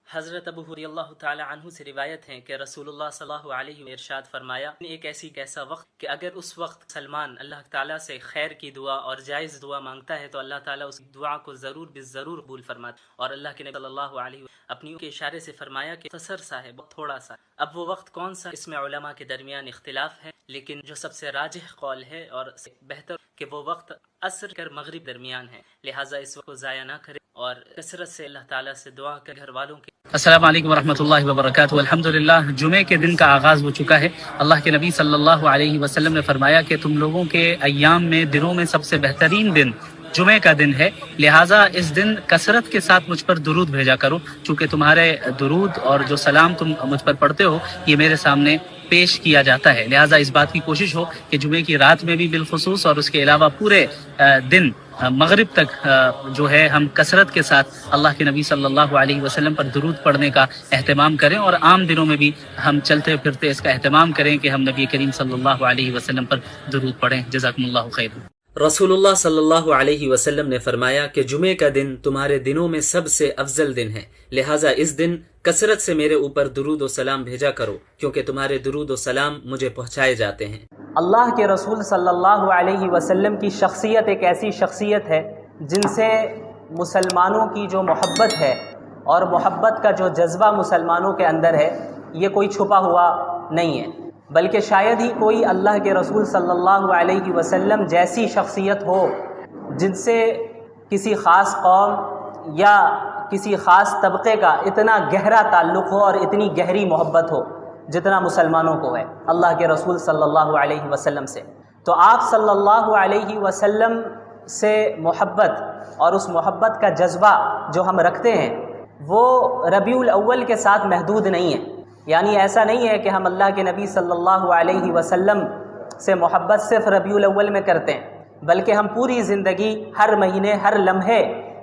حضرت ابو رضی اللہ تعالی عنہ سے روایت ہے کہ رسول اللہ صلی اللہ علیہ وسلم ارشاد فرمایا، ایک ایسا وقت کہ اگر اس وقت سلمان اللہ تعالیٰ سے خیر کی دعا اور جائز دعا مانگتا ہے تو اللہ تعالیٰ اس دعا کو ضرور قبول فرماتا، اور اللہ کے نبی صلی اللہ علیہ وسلم اپنی کے اشارے سے فرمایا کہ مختصر سا ہے، بہت تھوڑا سا۔ اب وہ وقت کون سا، اس میں علماء کے درمیان اختلاف ہے، لیکن جو سب سے راجح قول ہے اور بہتر کہ وہ وقت عصر کر مغرب درمیان ہے، لہٰذا اس وقت کو ضائع نہ کرے اور کثرت سے اللہ تعالیٰ سے دعا کر گھر والوں کے۔ السلام علیکم ورحمۃ اللہ وبرکاتہ۔ الحمدللہ، جمعے کے دن کا آغاز ہو چکا ہے۔ اللہ کے نبی صلی اللہ علیہ وسلم نے فرمایا کہ تم لوگوں کے ایام میں، دنوں میں سب سے بہترین دن جمعے کا دن ہے، لہٰذا اس دن کثرت کے ساتھ مجھ پر درود بھیجا کرو، چونکہ تمہارے درود اور جو سلام تم مجھ پر پڑھتے ہو یہ میرے سامنے پیش کیا جاتا ہے، لہٰذا اس بات کی کوشش ہو کہ جمعے کی رات میں بھی بالخصوص اور اس کے علاوہ پورے دن مغرب تک جو ہے ہم کثرت کے ساتھ اللہ کے نبی صلی اللہ علیہ وسلم پر درود پڑھنے کا اہتمام کریں، اور عام دنوں میں بھی ہم چلتے پھرتے اس کا اہتمام کریں کہ ہم نبی کریم صلی اللہ علیہ وسلم پر درود پڑھیں۔ جزاکم اللہ خیر۔ رسول اللہ صلی اللہ علیہ وسلم نے فرمایا کہ جمعے کا دن تمہارے دنوں میں سب سے افضل دن ہے، لہٰذا اس دن کثرت سے میرے اوپر درود و سلام بھیجا کرو، کیونکہ تمہارے درود و سلام مجھے پہنچائے جاتے ہیں۔ اللہ کے رسول صلی اللہ علیہ وسلم کی شخصیت ایک ایسی شخصیت ہے جن سے مسلمانوں کی جو محبت ہے اور محبت کا جو جذبہ مسلمانوں کے اندر ہے یہ کوئی چھپا ہوا نہیں ہے، بلکہ شاید ہی کوئی اللہ کے رسول صلی اللہ علیہ وسلم جیسی شخصیت ہو جن سے کسی خاص قوم یا کسی خاص طبقے کا اتنا گہرا تعلق ہو اور اتنی گہری محبت ہو جتنا مسلمانوں کو ہے اللہ کے رسول صلی اللہ علیہ وسلم سے۔ تو آپ صلی اللہ علیہ وسلم سے محبت اور اس محبت کا جذبہ جو ہم رکھتے ہیں وہ ربیع الاول کے ساتھ محدود نہیں ہے، یعنی ایسا نہیں ہے کہ ہم اللہ کے نبی صلی اللہ علیہ وسلم سے محبت صرف ربیع الاول میں کرتے ہیں، بلکہ ہم پوری زندگی، ہر مہینے، ہر لمحے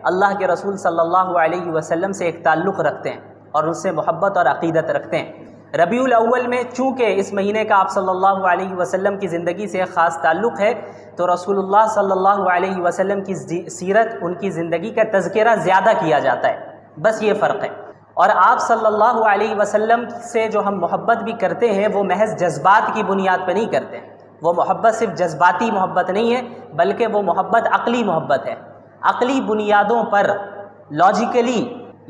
اللہ کے رسول صلی اللہ علیہ وسلم سے ایک تعلق رکھتے ہیں اور ان سے محبت اور عقیدت رکھتے ہیں۔ ربیع الاول میں چونکہ اس مہینے کا آپ صلی اللہ علیہ وسلم کی زندگی سے ایک خاص تعلق ہے، تو رسول اللہ صلی اللہ علیہ وسلم کی سیرت، ان کی زندگی کا تذکرہ زیادہ کیا جاتا ہے، بس یہ فرق ہے۔ اور آپ صلی اللہ علیہ وسلم سے جو ہم محبت بھی کرتے ہیں وہ محض جذبات کی بنیاد پہ نہیں کرتے ہیں، وہ محبت صرف جذباتی محبت نہیں ہے بلکہ وہ محبت عقلی محبت ہے، عقلی بنیادوں پر، لاجیکلی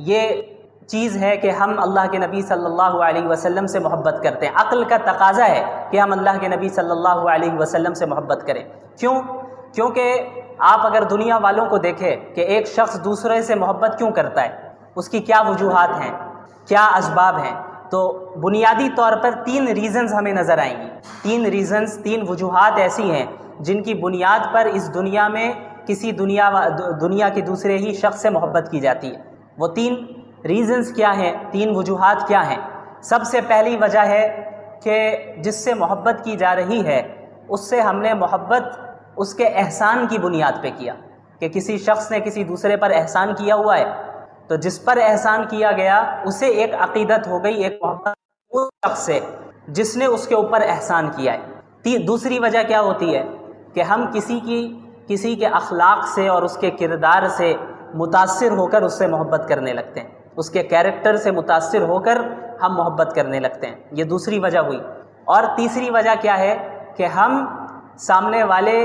یہ چیز ہے کہ ہم اللہ کے نبی صلی اللہ علیہ وسلم سے محبت کرتے ہیں، عقل کا تقاضا ہے کہ ہم اللہ کے نبی صلی اللہ علیہ وسلم سے محبت کریں۔ کیونکہ آپ اگر دنیا والوں کو دیکھیں کہ ایک شخص دوسرے سے محبت کیوں کرتا ہے، اس کی کیا وجوہات ہیں، کیا اسباب ہیں، تو بنیادی طور پر 3 ریزنز ہمیں نظر آئیں گی۔ 3 وجوہات ایسی ہیں جن کی بنیاد پر اس دنیا میں کسی دنیا کے دوسرے ہی شخص سے محبت کی جاتی ہے۔ وہ 3 ریزنز کیا ہیں، 3 وجوہات کیا ہیں؟ سب سے پہلی وجہ ہے کہ جس سے محبت کی جا رہی ہے اس سے ہم نے محبت اس کے احسان کی بنیاد پہ کیا، کہ کسی شخص نے کسی دوسرے پر احسان کیا ہوا ہے تو جس پر احسان کیا گیا اسے ایک عقیدت ہو گئی، ایک محبت اس شخص سے جس نے اس کے اوپر احسان کیا ہے۔ دوسری وجہ کیا ہوتی ہے کہ ہم کسی کے اخلاق سے اور اس کے کردار سے متاثر ہو کر اس سے محبت کرنے لگتے ہیں، اس کے کیریکٹر سے متاثر ہو کر ہم محبت کرنے لگتے ہیں، یہ دوسری وجہ ہوئی۔ اور تیسری وجہ کیا ہے کہ ہم سامنے والے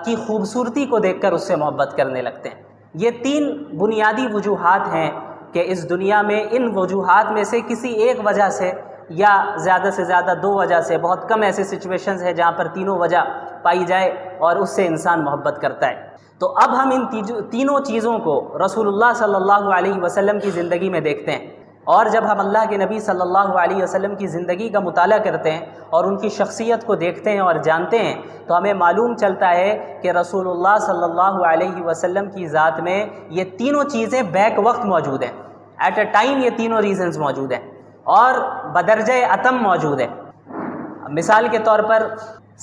کی خوبصورتی کو دیکھ کر اس سے محبت کرنے لگتے ہیں۔ یہ 3 بنیادی وجوہات ہیں کہ اس دنیا میں ان وجوہات میں سے کسی ایک وجہ سے یا زیادہ سے زیادہ 2 وجہ سے، بہت کم ایسے سچویشنز ہیں جہاں پر تینوں وجہ پائی جائے اور اس سے انسان محبت کرتا ہے۔ تو اب ہم ان تینوں چیزوں کو رسول اللہ صلی اللہ علیہ وسلم کی زندگی میں دیکھتے ہیں، اور جب ہم اللہ کے نبی صلی اللہ علیہ وسلم کی زندگی کا مطالعہ کرتے ہیں اور ان کی شخصیت کو دیکھتے ہیں اور جانتے ہیں تو ہمیں معلوم چلتا ہے کہ رسول اللہ صلی اللہ علیہ وسلم کی ذات میں یہ تینوں چیزیں بیک وقت موجود ہیں، ایٹ اے ٹائم یہ تینوں ریزنز موجود ہیں اور بدرجہ اتم موجود ہیں۔ مثال کے طور پر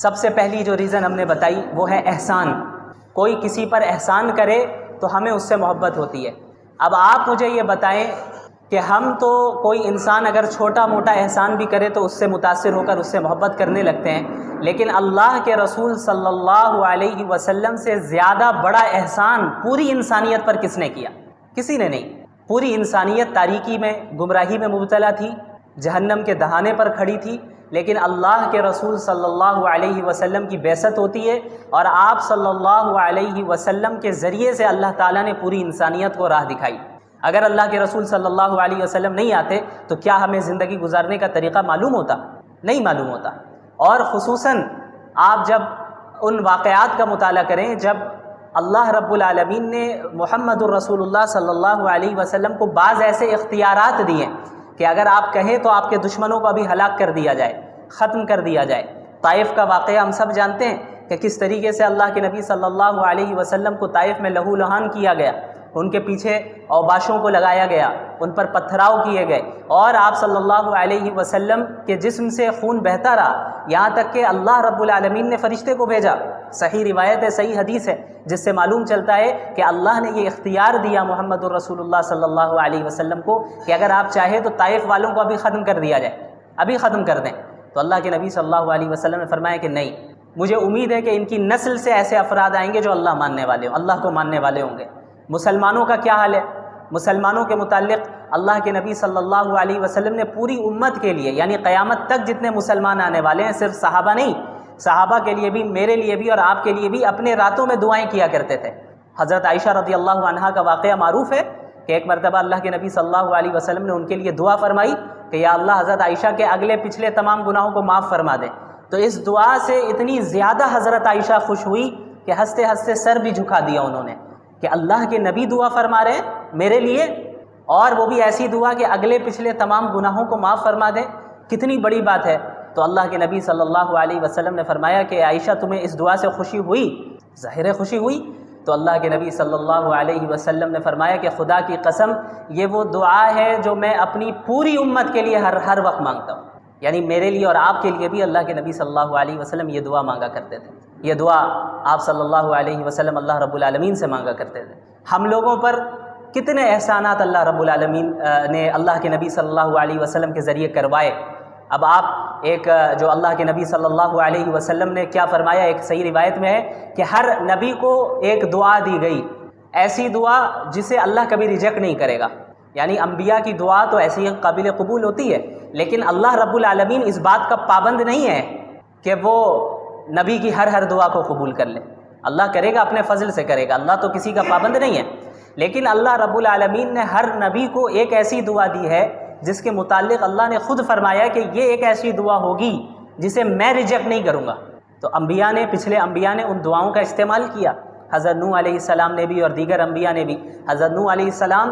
سب سے پہلی جو ریزن ہم نے بتائی وہ ہے احسان۔ کوئی کسی پر احسان کرے تو ہمیں اس سے محبت ہوتی ہے۔ اب آپ مجھے یہ بتائیں کہ ہم تو کوئی انسان اگر چھوٹا موٹا احسان بھی کرے تو اس سے متاثر ہو کر اس سے محبت کرنے لگتے ہیں، لیکن اللہ کے رسول صلی اللہ علیہ وسلم سے زیادہ بڑا احسان پوری انسانیت پر کس نے کیا؟ کسی نے نہیں۔ پوری انسانیت تاریکی میں، گمراہی میں مبتلا تھی، جہنم کے دہانے پر کھڑی تھی، لیکن اللہ کے رسول صلی اللہ علیہ وسلم کی بعثت ہوتی ہے اور آپ صلی اللہ علیہ وسلم کے ذریعے سے اللہ تعالیٰ نے پوری انسانیت کو راہ دکھائی۔ اگر اللہ کے رسول صلی اللہ علیہ وسلم نہیں آتے تو کیا ہمیں زندگی گزارنے کا طریقہ معلوم ہوتا؟ نہیں معلوم ہوتا۔ اور خصوصاً آپ جب ان واقعات کا مطالعہ کریں جب اللہ رب العالمین نے محمد الرسول اللہ صلی اللہ علیہ وسلم کو بعض ایسے اختیارات دیے کہ اگر آپ کہیں تو آپ کے دشمنوں کو ابھی ہلاک کر دیا جائے، ختم کر دیا جائے۔ طائف کا واقعہ ہم سب جانتے ہیں کہ کس طریقے سے اللہ کے نبی صلی اللہ علیہ وسلم کو طائف میں لہو لہان کیا گیا، ان کے پیچھے اوباشوں کو لگایا گیا، ان پر پتھراؤ کیے گئے، اور آپ صلی اللہ علیہ وسلم کے جسم سے خون بہتا رہا، یہاں تک کہ اللہ رب العالمین نے فرشتے کو بھیجا۔ صحیح روایت ہے، صحیح حدیث ہے، جس سے معلوم چلتا ہے کہ اللہ نے یہ اختیار دیا محمد الرسول اللہ صلی اللہ علیہ وسلم کو کہ اگر آپ چاہیں تو طائف والوں کو ابھی ختم کر دیا جائے، ابھی ختم کر دیں۔ تو اللہ کے نبی صلی اللہ علیہ وسلم نے فرمایا کہ نہیں، مجھے امید ہے کہ ان کی نسل سے ایسے افراد آئیں گے جو اللہ ماننے والے ہوں، اللہ کو ماننے والے ہوں گے۔ مسلمانوں کا کیا حال ہے؟ مسلمانوں کے متعلق اللہ کے نبی صلی اللہ علیہ وسلم نے پوری امت کے لیے، یعنی قیامت تک جتنے مسلمان آنے والے ہیں، صرف صحابہ نہیں، صحابہ کے لیے بھی، میرے لیے بھی اور آپ کے لیے بھی اپنے راتوں میں دعائیں کیا کرتے تھے۔ حضرت عائشہ رضی اللہ عنہا کا واقعہ معروف ہے کہ ایک مرتبہ اللہ کے نبی صلی اللہ علیہ وسلم نے ان کے لیے دعا فرمائی کہ یا اللہ حضرت عائشہ کے اگلے پچھلے تمام گناہوں کو معاف فرما دے۔ تو اس دعا سے اتنی زیادہ حضرت عائشہ خوش ہوئی کہ ہنستے ہنستے سر بھی جھکا دیا انہوں نے کہ اللہ کے نبی دعا فرما رہے ہیں میرے لیے، اور وہ بھی ایسی دعا کہ اگلے پچھلے تمام گناہوں کو معاف فرما دیں، کتنی بڑی بات ہے۔ تو اللہ کے نبی صلی اللہ علیہ وسلم نے فرمایا کہ عائشہ تمہیں اس دعا سے خوشی ہوئی؟ ظاہر خوشی ہوئی۔ تو اللہ کے نبی صلی اللہ علیہ وسلم نے فرمایا کہ خدا کی قسم یہ وہ دعا ہے جو میں اپنی پوری امت کے لیے ہر وقت مانگتا ہوں، یعنی میرے لیے اور آپ کے لیے بھی اللہ کے نبی صلی اللہ علیہ وسلم یہ دعا مانگا کرتے تھے۔ یہ دعا آپ صلی اللہ علیہ وسلم اللہ رب العالمین سے مانگا کرتے تھے۔ ہم لوگوں پر کتنے احسانات اللہ رب العالمین نے اللہ کے نبی صلی اللہ علیہ وسلم کے ذریعے کروائے۔ اب آپ ایک جو اللہ کے نبی صلی اللہ علیہ وسلم نے کیا فرمایا، ایک صحیح روایت میں ہے کہ ہر نبی کو ایک دعا دی گئی، ایسی دعا جسے اللہ کبھی ریجیکٹ نہیں کرے گا۔ یعنی انبیاء کی دعا تو ایسی قابل قبول ہوتی ہے، لیکن اللہ رب العالمین اس بات کا پابند نہیں ہے کہ وہ نبی کی ہر دعا کو قبول کر لے۔ اللہ کرے گا، اپنے فضل سے کرے گا، اللہ تو کسی کا پابند نہیں ہے، لیکن اللہ رب العالمین نے ہر نبی کو ایک ایسی دعا دی ہے جس کے متعلق اللہ نے خود فرمایا کہ یہ ایک ایسی دعا ہوگی جسے میں ریجیکٹ نہیں کروں گا۔ تو انبیاء نے، پچھلے انبیاء نے ان دعاؤں کا استعمال کیا، حضرت نوح علیہ السلام نے بھی اور دیگر انبیاء نے بھی۔ حضرت نوح علیہ السلام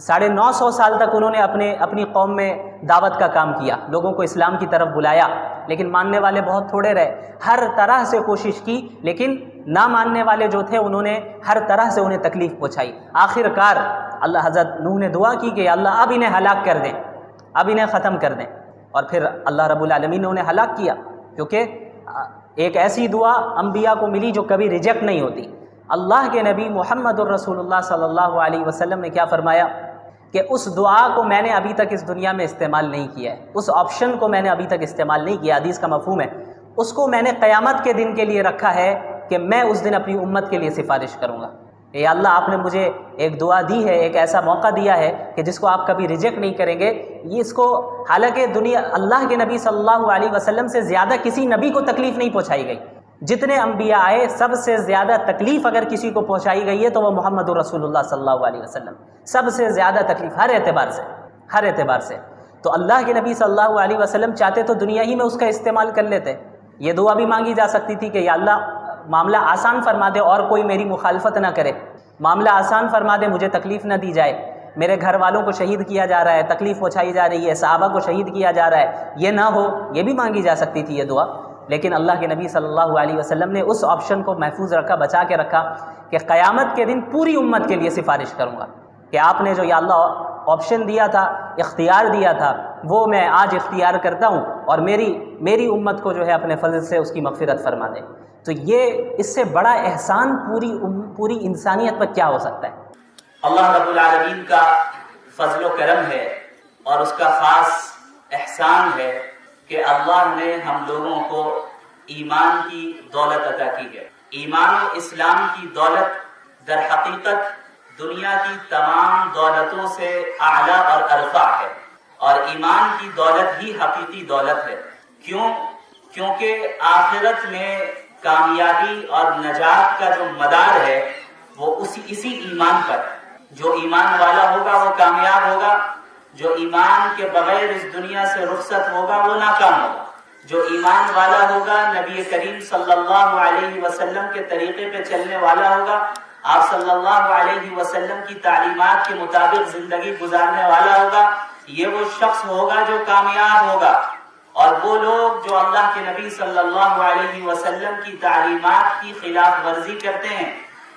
950 سال تک انہوں نے اپنی قوم میں دعوت کا کام کیا، لوگوں کو اسلام کی طرف بلایا، لیکن ماننے والے بہت تھوڑے رہے۔ ہر طرح سے کوشش کی، لیکن نہ ماننے والے جو تھے انہوں نے ہر طرح سے انہیں تکلیف پہنچائی۔ آخر کار اللہ حضرت نوح نے دعا کی کہ اللہ اب انہیں ہلاک کر دیں، اب انہیں ختم کر دیں، اور پھر اللہ رب العالمین نے انہیں ہلاک کیا، کیونکہ ایک ایسی دعا انبیاء کو ملی جو کبھی ریجیکٹ نہیں ہوتی۔ اللہ کے نبی محمد الرسول اللہ صلی اللہ علیہ وسلم نے کیا فرمایا کہ اس دعا کو میں نے ابھی تک اس دنیا میں استعمال نہیں کیا ہے، اس آپشن کو میں نے ابھی تک استعمال نہیں کیا، حدیث کا مفہوم ہے، اس کو میں نے قیامت کے دن کے لیے رکھا ہے کہ میں اس دن اپنی امت کے لیے سفارش کروں گا۔ اے اللہ، آپ نے مجھے ایک دعا دی ہے، ایک ایسا موقع دیا ہے کہ جس کو آپ کبھی ریجیکٹ نہیں کریں گے۔ یہ اس کو حالانکہ اللہ کے نبی صلی اللہ علیہ وسلم سے زیادہ کسی نبی کو تکلیف نہیں پہنچائی گئی، جتنے انبیاء آئے سب سے زیادہ تکلیف اگر کسی کو پہنچائی گئی ہے تو وہ محمد رسول اللہ صلی اللہ علیہ وسلم، سب سے زیادہ تکلیف ہر اعتبار سے۔ تو اللہ کے نبی صلی اللہ علیہ وسلم چاہتے تو دنیا ہی میں اس کا استعمال کر لیتے۔ یہ دعا بھی مانگی جا سکتی تھی کہ یا اللہ معاملہ آسان فرما دے اور کوئی میری مخالفت نہ کرے، معاملہ آسان فرما دے، مجھے تکلیف نہ دی جائے، میرے گھر والوں کو شہید کیا جا رہا ہے، تکلیف پہنچائی جا رہی ہے، صحابہ کو شہید کیا جا رہا ہے، یہ نہ ہو، یہ بھی مانگی جا سکتی تھی یہ دعا۔ لیکن اللہ کے نبی صلی اللہ علیہ وسلم نے اس آپشن کو محفوظ رکھا، بچا کے رکھا کہ قیامت کے دن پوری امت کے لیے سفارش کروں گا کہ آپ نے جو یا اللہ آپشن دیا تھا، اختیار دیا تھا، وہ میں آج اختیار کرتا ہوں، اور میری امت کو جو ہے اپنے فضل سے اس کی مغفرت فرما دے۔ تو یہ اس سے بڑا احسان پوری انسانیت پر کیا ہو سکتا ہے؟ اللہ رب العالمین کا فضل و کرم ہے اور اس کا خاص احسان ہے کہ اللہ نے ہم لوگوں کو ایمان کی دولت عطا کی ہے۔ ایمان و اسلام کی دولت در حقیقت دنیا کی تمام دولتوں سے اعلیٰ اور ارفع ہے، اور ایمان کی دولت ہی حقیقی دولت ہے۔ کیوں؟ کیونکہ آخرت میں کامیابی اور نجات کا جو مدار ہے وہ اسی ایمان پر ہے۔ جو ایمان والا ہوگا وہ کامیاب ہوگا، جو ایمان کے بغیر اس دنیا سے رخصت ہوگا وہ ناکام ہوگا۔ جو ایمان والا ہوگا، نبی کریم صلی اللہ علیہ وسلم کے طریقے پہ چلنے والا ہوگا، آپ صلی اللہ علیہ وسلم کی تعلیمات کے مطابق زندگی گزارنے والا ہوگا، یہ وہ شخص ہوگا جو کامیاب ہوگا۔ اور وہ لوگ جو اللہ کے نبی صلی اللہ علیہ وسلم کی تعلیمات کی خلاف ورزی کرتے ہیں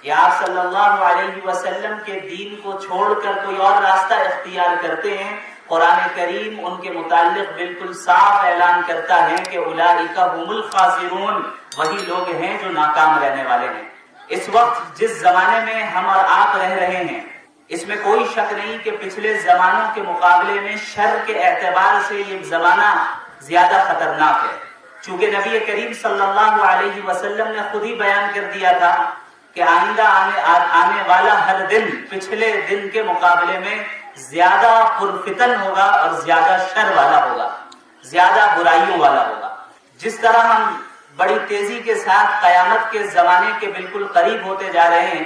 یا آپ صلی اللہ علیہ وسلم کے دین کو چھوڑ کر کوئی اور راستہ اختیار کرتے ہیں، قرآن کریم ان کے متعلق بالکل صاف اعلان کرتا ہے کہ اولئک هم الخاسرون، وہی لوگ ہیں جو ناکام رہنے والے ہیں۔ اس وقت جس زمانے میں ہم اور آپ رہ رہے ہیں، اس میں کوئی شک نہیں کہ پچھلے زمانوں کے مقابلے میں شر کے اعتبار سے یہ زمانہ زیادہ خطرناک ہے، چونکہ نبی کریم صلی اللہ علیہ وسلم نے خود ہی بیان کر دیا تھا کہ آئندہ آنے والا ہر دن پچھلے دن کے مقابلے میں زیادہ پرفتن ہوگا اور زیادہ شر والا ہوگا، زیادہ برائیوں والا ہوگا۔ جس طرح ہم بڑی تیزی کے ساتھ قیامت کے زمانے کے بالکل قریب ہوتے جا رہے ہیں،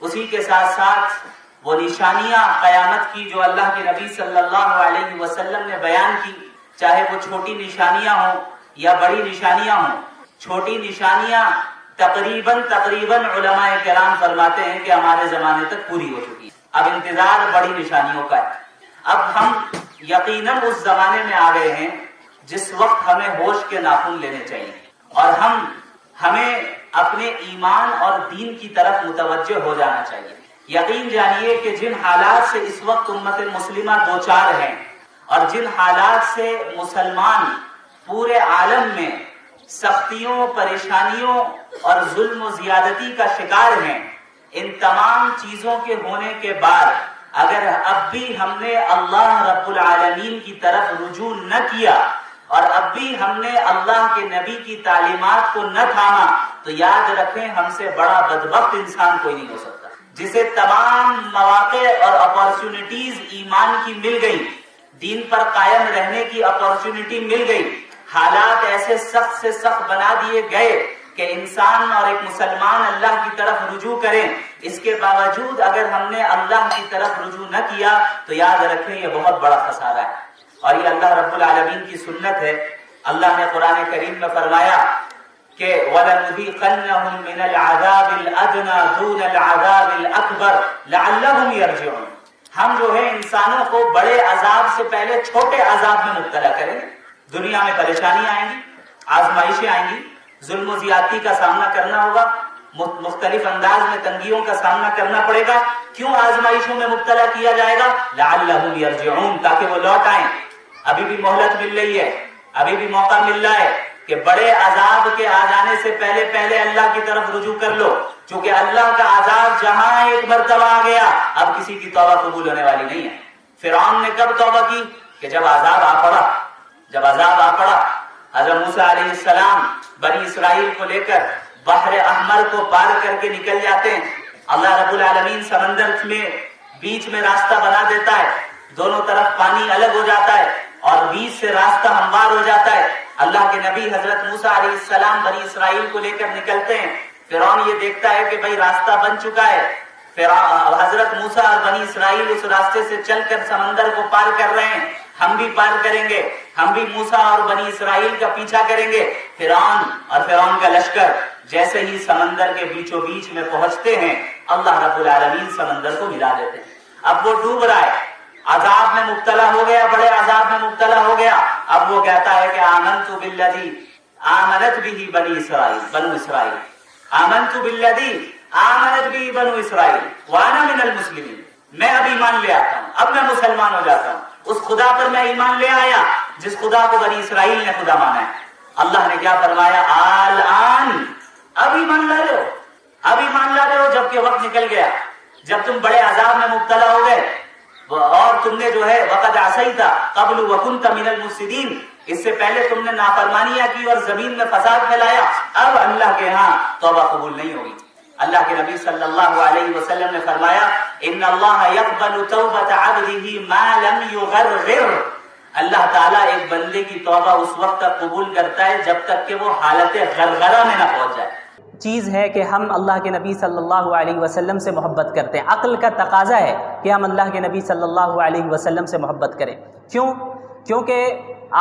اسی کے ساتھ ساتھ وہ نشانیاں قیامت کی جو اللہ کے نبی صلی اللہ علیہ وسلم نے بیان کی، چاہے وہ چھوٹی نشانیاں ہوں یا بڑی نشانیاں ہوں، چھوٹی نشانیاں تقریباً علماء کرام فرماتے ہیں کہ ہمارے زمانے تک پوری ہو چکی ہے، اب انتظار بڑی نشانیوں کا ہے۔ اب ہم یقیناً اس زمانے میں آ گئے ہیں جس وقت ہمیں ہوش کے ناخن لینے چاہیے، اور ہمیں اپنے ایمان اور دین کی طرف متوجہ ہو جانا چاہیے۔ یقین جانیے کہ جن حالات سے اس وقت امت مسلمہ دوچار ہیں اور جن حالات سے مسلمان پورے عالم میں سختیوں، پریشانیوں اور ظلم و زیادتی کا شکار ہیں، ان تمام چیزوں کے ہونے کے بعد اگر اب بھی ہم نے اللہ رب العالمین کی طرف رجوع نہ کیا اور اب بھی ہم نے اللہ کے نبی کی تعلیمات کو نہ تھاما، تو یاد رکھیں ہم سے بڑا بدبخت انسان کوئی نہیں ہو سکتا، جسے تمام مواقع اور اپارچونٹیز ایمان کی مل گئی، دین پر قائم رہنے کی اپارچونٹی مل گئی، حالات ایسے سخت سے سخت بنا دیے گئے کہ انسان اور ایک مسلمان اللہ کی طرف رجوع کریں، اس کے باوجود اگر ہم نے اللہ کی طرف رجوع نہ کیا تو یاد رکھیں یہ بہت بڑا خسارہ ہے، اور یہ اللہ رب العالمین کی سنت ہے۔ اللہ نے قرآن کریم میں فرمایا کہ وَلَنُذِيقَنَّهُم مِّنَ الْعَذَابِ الْأَدْنَىٰ دُونَ الْعَذَابِ الْأَكْبَرِ لَعَلَّهُمْ يَرْجِعُونَ، ہم جو ہے انسانوں کو بڑے عذاب سے پہلے چھوٹے عذاب میں مبتلا کریں گے۔ دنیا میں پریشانیاں آئیں گی، آزمائشیں آئیں گی، ظلم و زیادتی کا سامنا کرنا ہوگا، مختلف انداز میں تنگیوں کا سامنا کرنا پڑے گا۔ کیوں آزمائشوں میں مبتلا کیا جائے گا؟ لعلہم یرجعون، تاکہ وہ لوٹ آئیں۔ ابھی بھی مہلت مل رہی ہے، ابھی بھی موقع مل رہا ہے کہ بڑے عذاب کے آ جانے سے پہلے اللہ کی طرف رجوع کر لو، چونکہ اللہ کا عذاب جہاں ایک مرتبہ آ گیا اب کسی کی توبہ قبول ہونے والی نہیں ہے۔ فرعون نے کب توبہ کی؟ کہ جب عذاب آ پڑا، جب عذاب آ پڑا۔ حضرت موسیٰ علیہ السلام بنی اسرائیل کو لے کر بحر احمر کو پار کر کے نکل جاتے ہیں، اللہ رب العالمین سمندر میں بیچ میں راستہ بنا دیتا ہے، دونوں طرف پانی الگ ہو جاتا ہے اور بیچ سے راستہ ہموار ہو جاتا ہے۔ اللہ کے نبی حضرت موسیٰ علیہ السلام بنی اسرائیل کو لے کر نکلتے ہیں، فرعون یہ دیکھتا ہے کہ بھائی راستہ بن چکا ہے، حضرت موسیٰ اور بنی اسرائیل اس راستے سے چل کر سمندر کو پار کر رہے ہیں، ہم بھی پار کریں گے، ہم بھی موسیٰ اور بنی اسرائیل کا پیچھا کریں گے۔ فرعون کا لشکر جیسے ہی سمندر کے بیچوں بیچ میں پہنچتے ہیں، اللہ رب العالمین سمندر کو ملا دیتے ہیں۔ اب وہ ڈوب رہا ہے، عذاب میں مبتلا ہو گیا، بڑے عذاب میں مبتلا ہو گیا۔ اب وہ کہتا ہے کہ آمنت بالذی آمنت به بنی اسرائیل، بنو اسرائیل، آمنت بالذی آمنت به بنو اسرائیل وانا من المسلمین، میں اب ایمان لے آتا ہوں، اب میں مسلمان ہو جاتا ہوں، اس خدا پر میں ایمان لے آیا جس خدا کو بنی اسرائیل نے خدا مانا ہے۔ اللہ نے کیا فرمایا؟ الآن، اب ایمان لا رہے ہو، اب ایمان لا رہے ہو، جبکہ وقت نکل گیا، جب تم بڑے عذاب میں مبتلا ہو گئے اور تم نے جو ہے وقد عصیت قبل وکنت من المفسدین، اس سے پہلے تم نے نافرمانیاں کی اور زمین میں فساد پھیلایا، اب اللہ کے ہاں توبہ قبول نہیں ہوگی، اللہ کے نبی صلی اللہ علیہ وسلم نے فرمایا ان اللہ یقبل توبۃ عبدہ ما لم یغرغر، اللہ تعالیٰ ایک بندے کی توبہ اس وقت تک قبول کرتا ہے جب تک کہ وہ حالت غرغرہ میں نہ پہنچ جائے۔ چیز ہے کہ ہم اللہ کے نبی صلی اللہ علیہ وسلم سے محبت کرتے ہیں، عقل کا تقاضا ہے کہ ہم اللہ کے نبی صلی اللہ علیہ وسلم سے محبت کریں۔ کیونکہ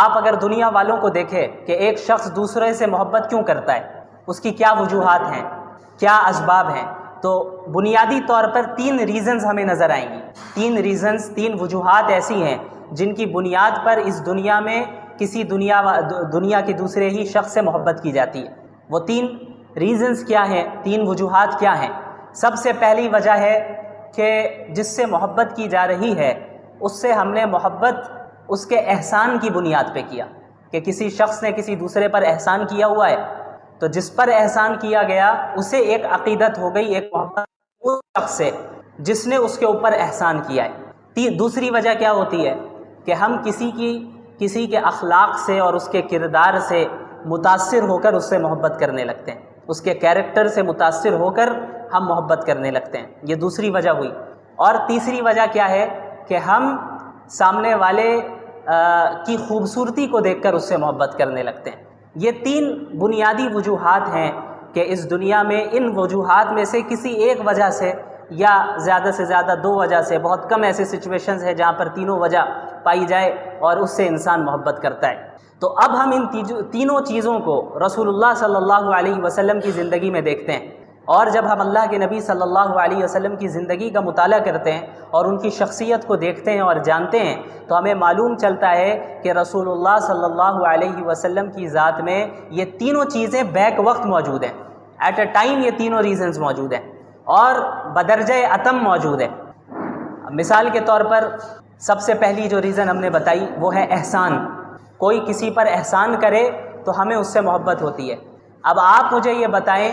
آپ اگر دنیا والوں کو دیکھیں کہ ایک شخص دوسرے سے محبت کیوں کرتا ہے، اس کی کیا وجوہات ہیں، کیا اسباب ہیں، تو بنیادی طور پر 3 ریزنز ہمیں نظر آئیں گی۔ 3 وجوہات ایسی ہیں جن کی بنیاد پر اس دنیا میں کسی دنیا کی دوسرے ہی شخص سے محبت کی جاتی ہے۔ وہ 3 ریزنز کیا ہیں، 3 وجوہات کیا ہیں؟ سب سے پہلی وجہ ہے کہ جس سے محبت کی جا رہی ہے اس سے ہم نے محبت اس کے احسان کی بنیاد پہ کیا، کہ کسی شخص نے کسی دوسرے پر احسان کیا ہوا ہے تو جس پر احسان کیا گیا اسے ایک عقیدت ہو گئی، ایک محبت اس شخص سے جس نے اس کے اوپر احسان کیا ہے۔ دوسری وجہ کیا ہوتی ہے کہ ہم کسی کے اخلاق سے اور اس کے کردار سے متاثر ہو کر اس سے محبت کرنے لگتے ہیں، اس کے کیریکٹر سے متاثر ہو کر ہم محبت کرنے لگتے ہیں، یہ دوسری وجہ ہوئی۔ اور تیسری وجہ کیا ہے کہ ہم سامنے والے کی خوبصورتی کو دیکھ کر اس سے محبت کرنے لگتے ہیں۔ یہ 3 بنیادی وجوہات ہیں کہ اس دنیا میں ان وجوہات میں سے کسی ایک وجہ سے یا زیادہ سے زیادہ 2 وجہ سے، بہت کم ایسے سچویشنز ہیں جہاں پر تینوں وجہ پائی جائے اور اس سے انسان محبت کرتا ہے۔ تو اب ہم ان تینوں چیزوں کو رسول اللہ صلی اللہ علیہ وسلم کی زندگی میں دیکھتے ہیں، اور جب ہم اللہ کے نبی صلی اللہ علیہ وسلم کی زندگی کا مطالعہ کرتے ہیں اور ان کی شخصیت کو دیکھتے ہیں اور جانتے ہیں تو ہمیں معلوم چلتا ہے کہ رسول اللہ صلی اللہ علیہ وسلم کی ذات میں یہ تینوں چیزیں بیک وقت موجود ہیں، ایٹ اے ٹائم یہ تینوں ریزنز موجود ہیں اور بدرجہ اتم موجود ہے۔ مثال کے طور پر سب سے پہلی جو ریزن ہم نے بتائی وہ ہے احسان۔ کوئی کسی پر احسان کرے تو ہمیں اس سے محبت ہوتی ہے۔ اب آپ مجھے یہ بتائیں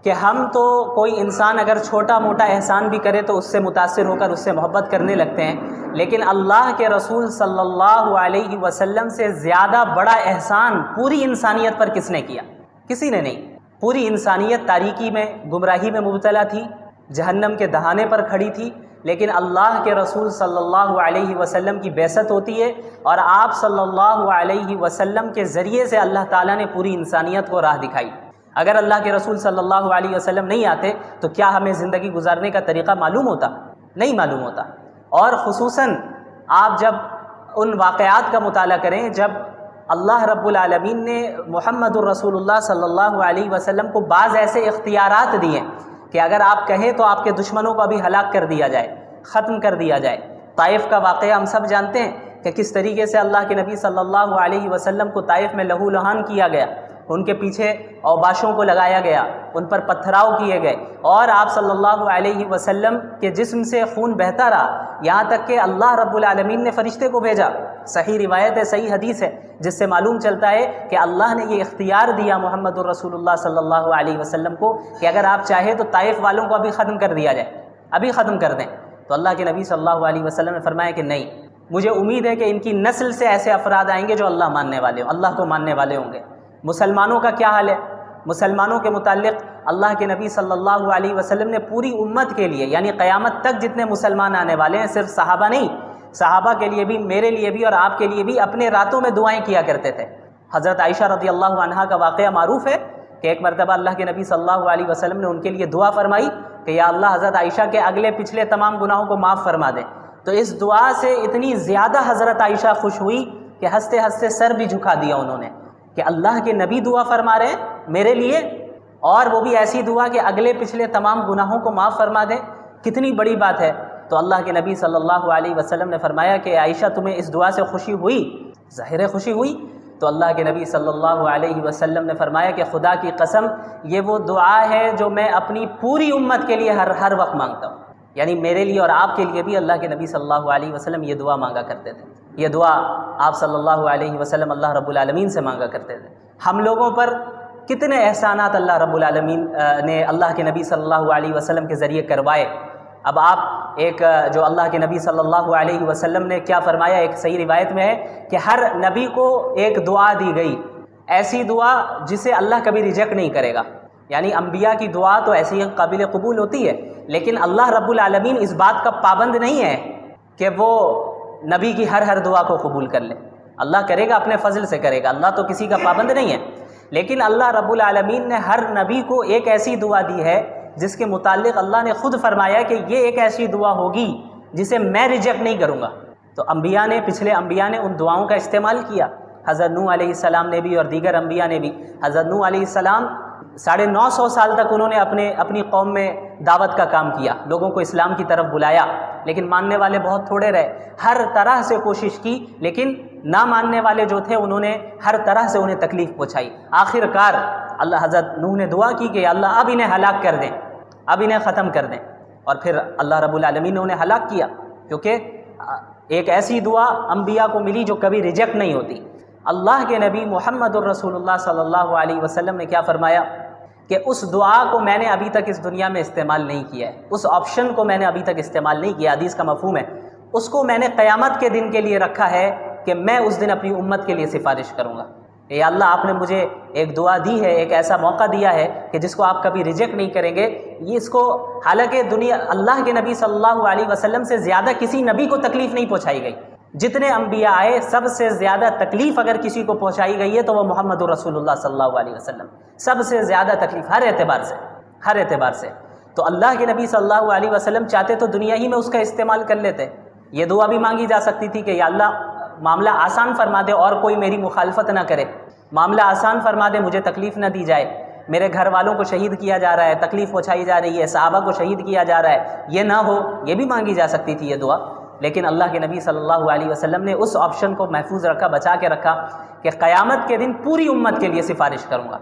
کہ ہم تو کوئی انسان اگر چھوٹا موٹا احسان بھی کرے تو اس سے متاثر ہو کر اس سے محبت کرنے لگتے ہیں، لیکن اللہ کے رسول صلی اللہ علیہ وسلم سے زیادہ بڑا احسان پوری انسانیت پر کس نے کیا؟ کسی نے نہیں۔ پوری انسانیت تاریکی میں، گمراہی میں مبتلا تھی، جہنم کے دہانے پر کھڑی تھی، لیکن اللہ کے رسول صلی اللہ علیہ وسلم کی بعثت ہوتی ہے اور آپ صلی اللہ علیہ وسلم کے ذریعے سے اللہ تعالیٰ نے پوری انسانیت کو راہ دکھائی۔ اگر اللہ کے رسول صلی اللہ علیہ وسلم نہیں آتے تو کیا ہمیں زندگی گزارنے کا طریقہ معلوم ہوتا؟ نہیں معلوم ہوتا۔ اور خصوصاً آپ جب ان واقعات کا مطالعہ کریں جب اللہ رب العالمین نے محمد الرسول اللہ صلی اللہ علیہ وسلم کو بعض ایسے اختیارات دیے کہ اگر آپ کہیں تو آپ کے دشمنوں کو بھی ہلاک کر دیا جائے، ختم کر دیا جائے۔ طائف کا واقعہ ہم سب جانتے ہیں کہ کس طریقے سے اللہ کے نبی صلی اللہ علیہ وسلم کو طائف میں لہو لہان کیا گیا، ان کے پیچھے اوباشوں کو لگایا گیا، ان پر پتھراؤ کیے گئے اور آپ صلی اللہ علیہ وسلم کے جسم سے خون بہتا رہا، یہاں تک کہ اللہ رب العالمین نے فرشتے کو بھیجا۔ صحیح روایت ہے، صحیح حدیث ہے جس سے معلوم چلتا ہے کہ اللہ نے یہ اختیار دیا محمد الرسول اللہ صلی اللہ علیہ وسلم کو کہ اگر آپ چاہیں تو طائف والوں کو ابھی ختم کر دیا جائے، ابھی ختم کر دیں۔ تو اللہ کے نبی صلی اللہ علیہ وسلم نے فرمایا کہ نہیں، مجھے امید ہے کہ ان کی نسل سے ایسے افراد آئیں گے جو اللہ ماننے والے ہوں، اللہ کو ماننے والے ہوں گے۔ مسلمانوں کا کیا حال ہے؟ مسلمانوں کے متعلق اللہ کے نبی صلی اللہ علیہ وسلم نے پوری امت کے لیے، یعنی قیامت تک جتنے مسلمان آنے والے ہیں، صرف صحابہ نہیں، صحابہ کے لیے بھی، میرے لیے بھی اور آپ کے لیے بھی اپنے راتوں میں دعائیں کیا کرتے تھے۔ حضرت عائشہ رضی اللہ عنہا کا واقعہ معروف ہے کہ ایک مرتبہ اللہ کے نبی صلی اللہ علیہ وسلم نے ان کے لیے دعا فرمائی کہ یا اللہ حضرت عائشہ کے اگلے پچھلے تمام گناہوں کو معاف فرما دے۔ تو اس دعا سے اتنی زیادہ حضرت عائشہ خوش ہوئی کہ ہنستے ہنستے سر بھی جھکا دیا انہوں نے کہ اللہ کے نبی دعا فرما رہے ہیں میرے لیے، اور وہ بھی ایسی دعا کہ اگلے پچھلے تمام گناہوں کو معاف فرما دیں، کتنی بڑی بات ہے۔ تو اللہ کے نبی صلی اللہ علیہ وسلم نے فرمایا کہ عائشہ تمہیں اس دعا سے خوشی ہوئی؟ ظاہر خوشی ہوئی۔ تو اللہ کے نبی صلی اللہ علیہ وسلم نے فرمایا کہ خدا کی قسم یہ وہ دعا ہے جو میں اپنی پوری امت کے لیے ہر وقت مانگتا ہوں، یعنی میرے لیے اور آپ کے لیے بھی اللہ کے نبی صلی اللہ علیہ وسلم یہ دعا مانگا کرتے تھے۔ یہ دعا آپ صلی اللہ علیہ وسلم اللہ رب العالمین سے مانگا کرتے تھے۔ ہم لوگوں پر کتنے احسانات اللہ رب العالمین نے اللہ کے نبی صلی اللہ علیہ وسلم کے ذریعے کروائے۔ اب آپ ایک جو اللہ کے نبی صلی اللہ علیہ وسلم نے کیا فرمایا، ایک صحیح روایت میں ہے کہ ہر نبی کو ایک دعا دی گئی، ایسی دعا جسے اللہ کبھی ریجیکٹ نہیں کرے گا۔ یعنی انبیاء کی دعا تو ایسی قابل قبول ہوتی ہے، لیکن اللہ رب العالمین اس بات کا پابند نہیں ہے کہ وہ نبی کی ہر دعا کو قبول کر لے۔ اللہ کرے گا، اپنے فضل سے کرے گا، اللہ تو کسی کا پابند نہیں ہے، لیکن اللہ رب العالمین نے ہر نبی کو ایک ایسی دعا دی ہے جس کے متعلق اللہ نے خود فرمایا کہ یہ ایک ایسی دعا ہوگی جسے میں ریجیکٹ نہیں کروں گا۔ تو انبیاء نے، پچھلے انبیاء نے ان دعاؤں کا استعمال کیا، حضرت نوح علیہ السلام نے بھی اور دیگر انبیاء نے بھی۔ حضرت نوح علیہ السلام 950 سال تک انہوں نے اپنی قوم میں دعوت کا کام کیا، لوگوں کو اسلام کی طرف بلایا، لیکن ماننے والے بہت تھوڑے رہے، ہر طرح سے کوشش کی، لیکن نہ ماننے والے جو تھے انہوں نے ہر طرح سے انہیں تکلیف پہنچائی۔ آخر کار حضرت نوح نے دعا کی کہ اللہ اب انہیں ہلاک کر دیں، اب انہیں ختم کر دیں، اور پھر اللہ رب العالمین نے انہیں ہلاک کیا، کیونکہ ایک ایسی دعا انبیاء کو ملی جو کبھی ریجیکٹ نہیں ہوتی۔ اللہ کے نبی محمد الرسول اللہ صلی اللہ علیہ وسلم نے کیا فرمایا کہ اس دعا کو میں نے ابھی تک اس دنیا میں استعمال نہیں کیا ہے، اس آپشن کو میں نے ابھی تک استعمال نہیں کیا، حدیث کا مفہوم ہے، اس کو میں نے قیامت کے دن کے لیے رکھا ہے کہ میں اس دن اپنی امت کے لیے سفارش کروں گا۔ اے اللہ، آپ نے مجھے ایک دعا دی ہے، ایک ایسا موقع دیا ہے کہ جس کو آپ کبھی ریجیکٹ نہیں کریں گے۔ یہ اس کو، حالانکہ اللہ کے نبی صلی اللہ علیہ وسلم سے زیادہ کسی نبی کو تکلیف نہیں پہنچائی گئی، جتنے انبیاء آئے سب سے زیادہ تکلیف اگر کسی کو پہنچائی گئی ہے تو وہ محمد رسول اللہ صلی اللہ علیہ وسلم، سب سے زیادہ تکلیف ہر اعتبار سے۔ تو اللہ کے نبی صلی اللہ علیہ وسلم چاہتے تو دنیا ہی میں اس کا استعمال کر لیتے۔ یہ دعا بھی مانگی جا سکتی تھی کہ یا اللہ معاملہ آسان فرما دے اور کوئی میری مخالفت نہ کرے، معاملہ آسان فرما دے، مجھے تکلیف نہ دی جائے، میرے گھر والوں کو شہید کیا جا رہا ہے، تکلیف پہنچائی جا رہی ہے، صحابہ کو شہید کیا جا رہا ہے، یہ نہ ہو، یہ بھی مانگی جا سکتی تھی یہ دعا۔ لیکن اللہ کے نبی صلی اللہ علیہ وسلم نے اس آپشن کو محفوظ رکھا، بچا کے رکھا کہ قیامت کے دن پوری امت کے لیے سفارش کروں گا۔